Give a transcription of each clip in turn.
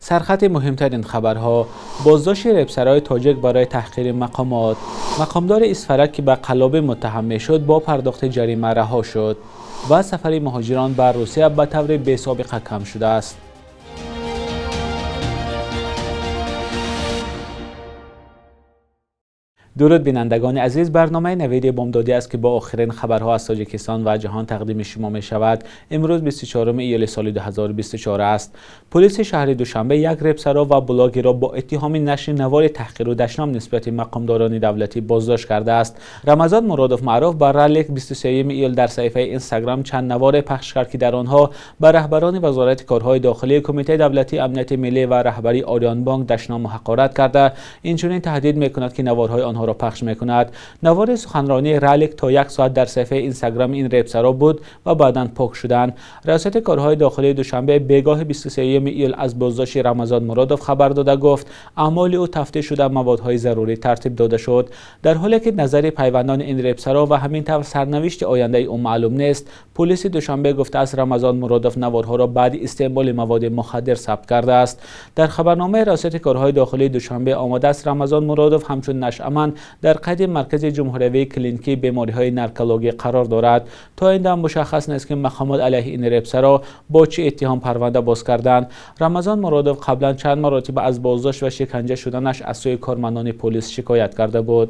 سرخط مهمترین خبرها: بازداشت رپسرای تاجیک برای تحقیر مقامات. مقامدار اسفرک که به قلابه متهم میشد با پرداخت جریمه رها شد. و سفر مهاجران به روسیه به طور بی سابقه کم شده است. درود بینندگان عزیز، برنامه نوید بامدادی است که با آخرین خبرها از تاجیکستان و جهان تقدیم شما می شود. امروز 24 ایول سال 2024 است. پلیس شهر دوشنبه یک رپسرا و بلاگر را با اتهام نشر نوار تحقیر و دشنام نسبت مقامداران دولتی بازداشت کرده است. رمضان مرادوف معروف بر رلیک 23 ایول در صفحه اینستاگرام چند نوار پخش کرد که در آنها به رهبران وزارت کارهای داخلی، کمیته دولتی امنیت ملی و رهبری آریان بانک دشنام و حقارت کرده. اینچنین تهدید می‌کند که نوارهای آنها را پخش می‌کند. نوار سخنرانی رلیک تا 1 ساعت در صفحه اینستاگرام این رپسرا بود و بعداً پاک شدند. ریاست کارهای داخلی دوشنبه بیگاه 23 ایول از بازداشت رمضان مرادوف خبر داده گفت اعمال او تفتیش شده، موادهای ضروری ترتیب داده شد. در حالی که نظر پیوندان این رپسرا و همینطور سرنوشت آینده او معلوم نیست، پلیس دوشنبه گفته است رمضان مرادوف نوارها را بعد استعمال مواد مخدر ثبت کرده است. در خبرنامه ریاست کارهای داخلی دوشنبه آمده است رمضان مرادوف همچون نشأمند در قید مرکز جمهوری کلینیکی بیماری‌های نرکولوژی قرار دارد. تا این دم مشخص نیست که مقامات علیه این رپسرا با چه اتهام پرونده باز کردند. رمضان مرادوف قبلا چند مرتبه از بازداشت و شکنجه شدنش از سوی کارمندان پلیس شکایت کرده بود.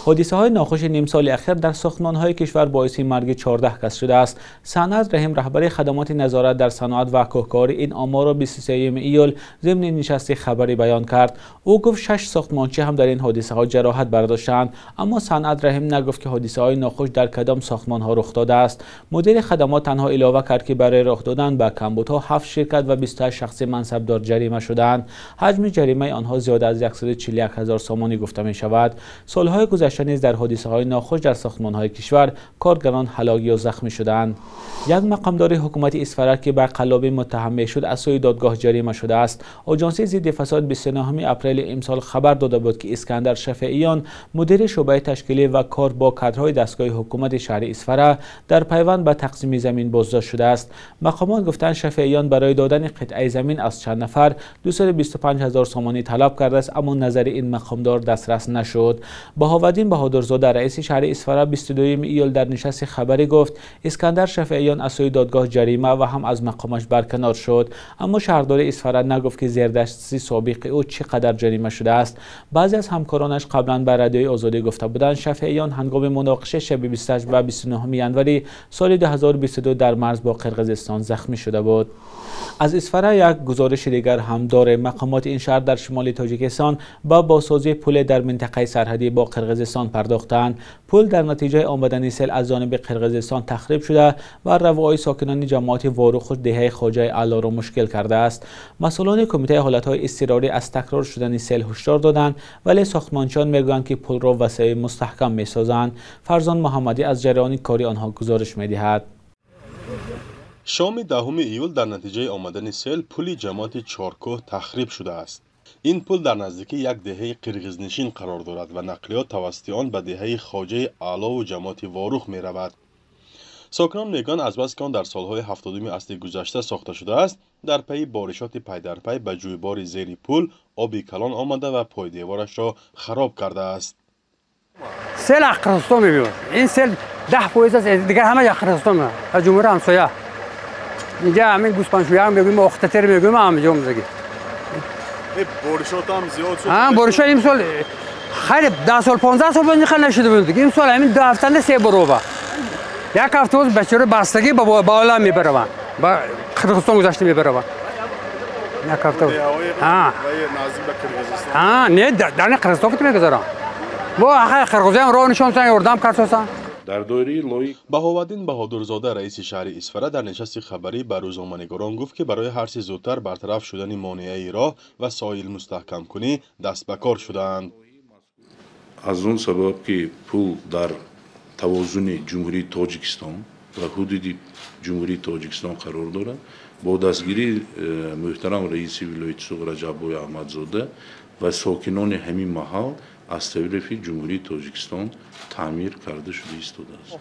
حادثه‌های ناخوش نیم سال اخیر در ساختمان‌های کشور باعث مرگ 14 کس شده است. صنعت رحیم رهبر خدمات نظارت در صنعت و کاهکاری این آمار را 23 ایول ضمن نشست خبری بیان کرد. او گفت 6 ساختمانچی هم در این حادثه‌ها جراحت برداشتند، اما صنعت رحیم نگفت که حادثه‌های ناخوش در کدام ساختمان‌ها رخ داده است. مدیر خدمات تنها اضافه کرد که برای راه دادن به کمبودها 7 شرکت و 28 شخص منصبدار جریمه شدند. حجم جریمه آنها زیاد از 141,000 سامانی گفته می شود. سالهای گذشته نیز در حادثه‌های ناخوش در ساختمان‌های کشور کارگران هلاک یا زخمی شدند. یک مقامدار حکومت اسفرک که به قلابه متهم میشد از سوی دادگاه جریمه شده است. آژانس ضد فساد 29 اپریل امسال خبر داده بود که اسکندر شفیعیان مدیر شعبه تشکیلی و کار با کادرهای دستگاه حکومت شهر اسفره در پیوند به تقسیم زمین بازداشت شده است. مقامات گفتند شفیعیان برای دادن قطعه زمین از چند نفر 225,000 سامانی طلب کرده است، اما نظر این مقامدار دسترس نشد. بهاءالدین بهادرزاده رئیس شهر اسفره 22 ایول در نشست خبری گفت اسکندر شفیعیان از سوی دادگاه جریمه و هم از مقامش برکنار شد، اما شهردار اسفره نگفت که زیردستی سابق او چقدر جریمه شده است. بعضی از همکارانش قبلا به رادیوی آزادی گفته بودند شفیعیان هنگام مناقشه شب 28 و 29 ینوری سال 2022 در مرز با قرقیزستان زخمی شده بود. از اسفره یک گزارش دیگر هم داره. مقامات این شهر در شمال تاجیکستان با بازسازی پل در منطقه سرحدی با قرقیزستان پرداختند. پل در نتیجه آمدن سیل از جانب قرقیزستان تخریب شده و رواهای ساکنان جماعت واروخ دهه خواجه اعلی را مشکل کرده است. مسئولان کمیته حالتهای اضطراری از تکرار شدن سیل هشدار دادند، ولی ساختمانچیان میگویند که پل را وسیع مستحکم میسازند. فرزان محمدی از جریان کاری آنها گزارش میدهد. شام 10 ایول در نتیجه آمدن سیل پل جماعت چارکوه تخریب شده است. این پل در نزدیکی یک دهه قرقیزنشین قرار دارد و نقلیات توسط آن به دهه خواجه اعلی و جماعت واروخ می رود. ساکنان میگن از بس که آن در سالهای 70 اصلی گذشته ساخته شده است، در پی بارشات پی در پی به جویبار زیر پل آبی کلان آمده و پای دیوارش را خراب کرده است. سیل قرقیزستان میبینید. این سیل 10% است، دیگر همه یک قرقیزستان میاد. از جمهوری همسایه. اینجا همین گوسپانشویه هم میگیم، اختتر میگیم، همینجا میگیم. بارشات هم زیاد شد. بارشات این سال خیلی 10 سال 15 سال بود نشده بود دیگه. این سال همین 2 هفته 3 برابر. یک هفته بود بچه‌ها بستگی با بالا میبرن. با قرقیزستان گذشته میبرن. یک هفته بود. نزدیک به قرقیزستان. نه در قرقیزستان که میگذارن. با قرقیزستان راه نشون سن اردم کارسازن. در دوره لوی بهاءالدین بهادرزاده رئیس شهر اسفره در نشست خبری به روزنامه‌نگاران گفت که برای هر چه زودتر برطرف شدن مانعه راه و سایل مستحکم کنی دست به کار شدند. از اون سبب که پل در توازن جمهوری تاجیکستان و حدود جمهوری تاجیکستان قرار دارد، با دستگیری محترم رئیس ولایت سوق رجب احمدزاده و ساکنان همین محل از طرف جمهوری تاجیکستان تعمیر کرده شده ایستاده است.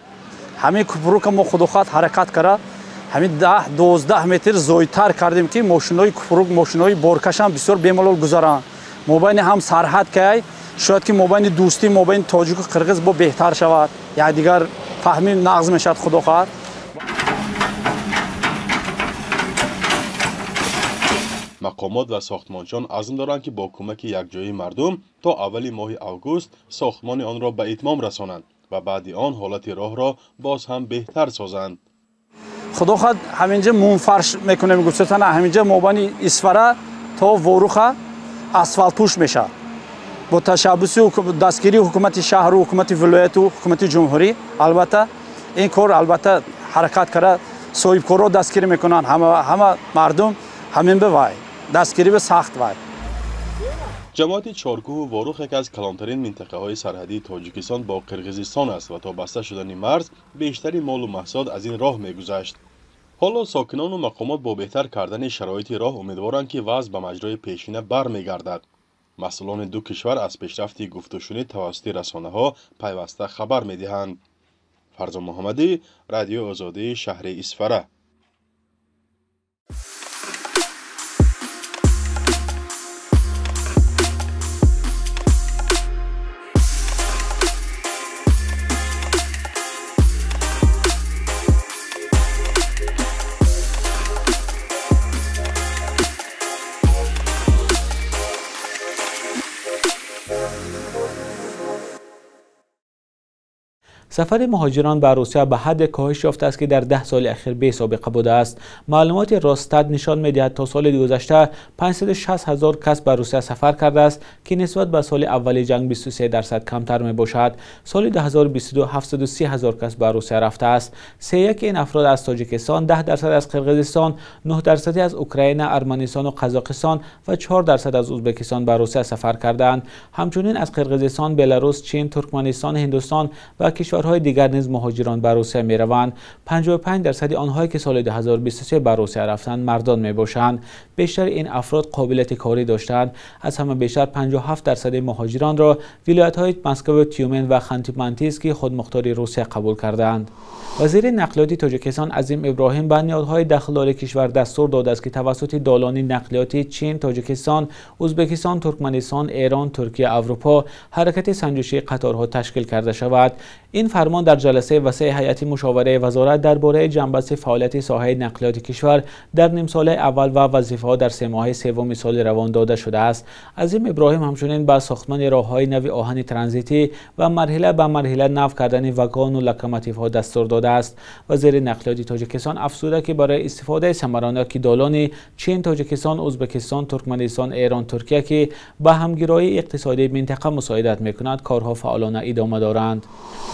همین کوپرو که ما خود حرکت کرده همین 10-12 متر زویتر کردیم که ماشینای کفروک ماشینای بارکش هم بسیار بی‌ملال گذارن مابین هم سرحد که شاید که مابین دوستی مابین تاجیک و قرغیز با بهتر شود یا دیگر فهمی نقض میشد خدا خواهد. مقامات و ساختمانچان عزم دارند که با کمک یکجایی مردم تا اول ماه اوگوست ساختمان آن را به اتمام رسانند و بعد آن حالت راه را باز هم بهتر سازند. خدا خواهد همینجا منفرش میکنیم گفتن همینجا مابین اسفره تا وروخه اسفالت پوش میشه با تشبث دستگیری حکومت شهر و حکومت ولایت و حکومت جمهوری. البته این کار البته حرکت کرده صاحبکارا دستگیری میکنن همه مردم همین به وای دستگیری به سخت وای. جماعت چارکوه و واروخ یکی از کلانترین منطقه های سرحدی تاجیکستان با قرغیزستان است و تا بسته شدن مرز بیشتری مال و محصول از این راه میگذشت. حالا ساکنان و مقامات با بهتر کردن شرایط راه امیدوارند که وضع به مجرای پیشینه برمیگردد. مسئولان دو کشور از پیشرفت گفت و شنود توسط رسانه‌ها پیوسته خبر می‌دهند. فرزان محمدی، رادیو آزادی، شهر اسفره. سفر مهاجران به روسیه به حد کاهش یافته است که در 10 سال اخیر بی سابقه بوده است. معلومات راستاد نشان می‌دهد تا سال گذشته 560,000 کس به روسیه سفر کرده است که نسبت به سال اول جنگ 23% کمتر میباشد. سال 2022 730,000 کس به روسیه رفته است. 3/1 این افراد از تاجیکستان، 10% از قرغیزستان، 9% از اوکراین، ارمنستان و قزاقستان و 4% از ازبکستان به روسیه سفر کردند. همچنین از قرغیزستان، بلاروس، چین، ترکمنستان، هندوستان و کشورهای دیگر نیز مهاجران به روسیه میروند. 55% آنهایی که سال 2023 به روسیه رفتند مردان میباشند. بیشتر این افراد قابلیت کاری داشتند. از همه بیشتر 57% مهاجران را ولایت‌های مسکو، تیومن و خانتی مانتیسکی خودمختاری روسیه قبول کردند. وزیر نقلیات تاجیکستان عظیم ابراهیم به نهادهای داخلی کشور دستور داده است که توسط دالان نقلیاتی چین، تاجیکستان، ازبکستان، ترکمنستان، ایران، ترکیه، اروپا حرکت سنجشی قطارها تشکیل کرده شود. این فرمان در جلسه وسیع هیئت مشاوره وزارت درباره جنبش فعالیت ساحه نقلیات کشور در نیم سال اول و وظیفه‌ها در 3 ماه سوم سال روان داده شده است. عظیم ابراهیم همچنین با ساختمان راههای نو آهن ترانزیتی و مرحله به مرحله نو کردن واگن و لوکوموتیوها دستور داده است. وزیر نقلیات تاجیکستان افزوده که برای استفاده ثمراناک دالان چین، تاجیکستان، ازبکستان، ترکمنستان، ایران، ترکیه که به همگرایی اقتصادی منطقه مساعدت می‌کند کارها فعالانه ادامه دارند.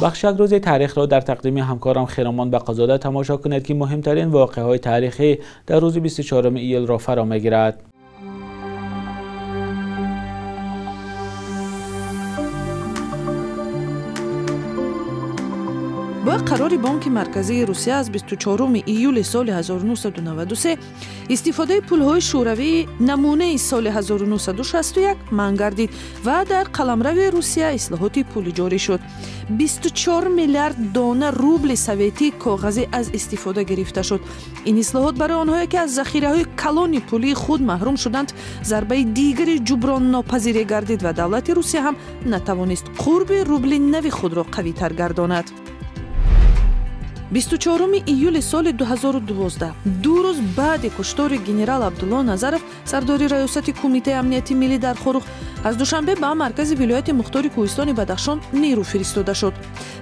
بخش روز تاریخ را در تقدیم همکارم خیرامان بقازاده تماشا کنید که مهمترین واقعه‌های تاریخی در روز 24 ایول را فرا می‌گیرد. با قرار بانک مرکزی روسیه از 24 ایول سال 1993 استفاده پول‌های شوروی نمونه سال 1961 منع گردید و در قلمرو روسیه اصلاحات پولی جاری شد. 24 میلیارد دانه روبل سوویتی کاغذی از استفاده گرفته شد. این اصلاحات برای آنهایی که از ذخیره‌های کلان پولی خود محروم شدند ضربه دیگری جبران ناپذیر گردید و دولت روسیه هم نتوانست قرب روبل نو خود را قوی‌تر گرداند. 24 ایول سال 2012 دو روز بعد کشتار گنرال عبدالله نظرов سرداری ریاست کمیته امنیتی ملی در خروخ از دوشنبه به مرکز ولایت مختار کوهستان بدخشان نیرو فرستاده شد.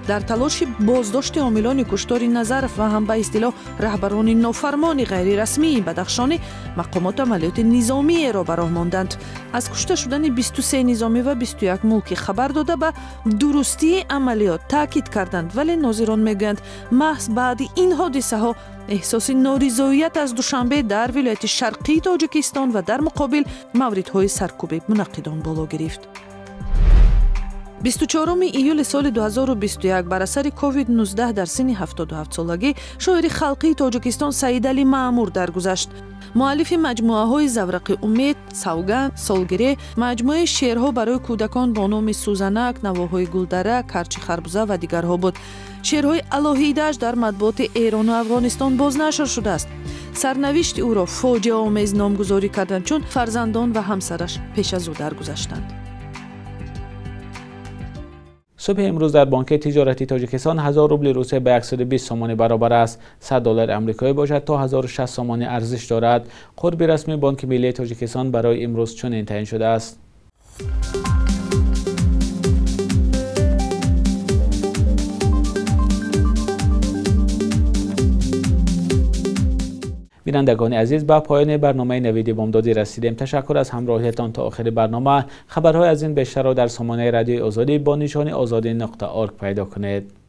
در تلاش بازداشت عاملان کشتار نظرов و هم به اصطلاح رهبران نافرمان غیر رسمی بدخشانی مقامات عملیات نظامی را به راه ماندند. از کشته شدن 23 نظامی و 21 ملکی خبر داده به درستی عملیات تاکید کردند، ولی ناظران میگویند محض بعد این حادثه ها احساس نارضایت از دوشنبه در ولایت شرقی تاجیکستان و در مقابل موردهای سرکوب منعقدان بالا گرفت. 24 ایول سال 2021 بر اثر کووید 19 در سن 77 سالگی شاعر خلقی تاجیکستان سعید علی مأمور درگذشت. مؤلف مجموعه‌های زورق امید، سوگند، سالگیری، مجموعه شعرها برای کودکان با نام سوزنک، نواهای گلدره، کرچی خربوزه و دیگرها بود. شعرهای الهیده‌اش در مطبوعات ایران و افغانستان بازنشر شده است. سرنوشت او را فاجعه آمیز نامگذاری کردند چون فرزندان و همسرش پیش از او درگذشتند. صبح امروز در بانک تجارتی تاجیکستان 1000 روبل روسیه به 120 سومانی برابر است. 100 دلار آمریکایی باشد تا 1060 سومانی ارزش دارد. قرب رسمی بانک ملی تاجیکستان برای امروز چنین تعیین شده است. بینندگان عزیز، به پایان برنامه نوید بامدادی رسیدیم. تشکر از همراهیتان تا آخر برنامه. خبرهای از این بیشتر را در سامانه رادیوی آزادی با نشانی azadi.org پیدا کنید.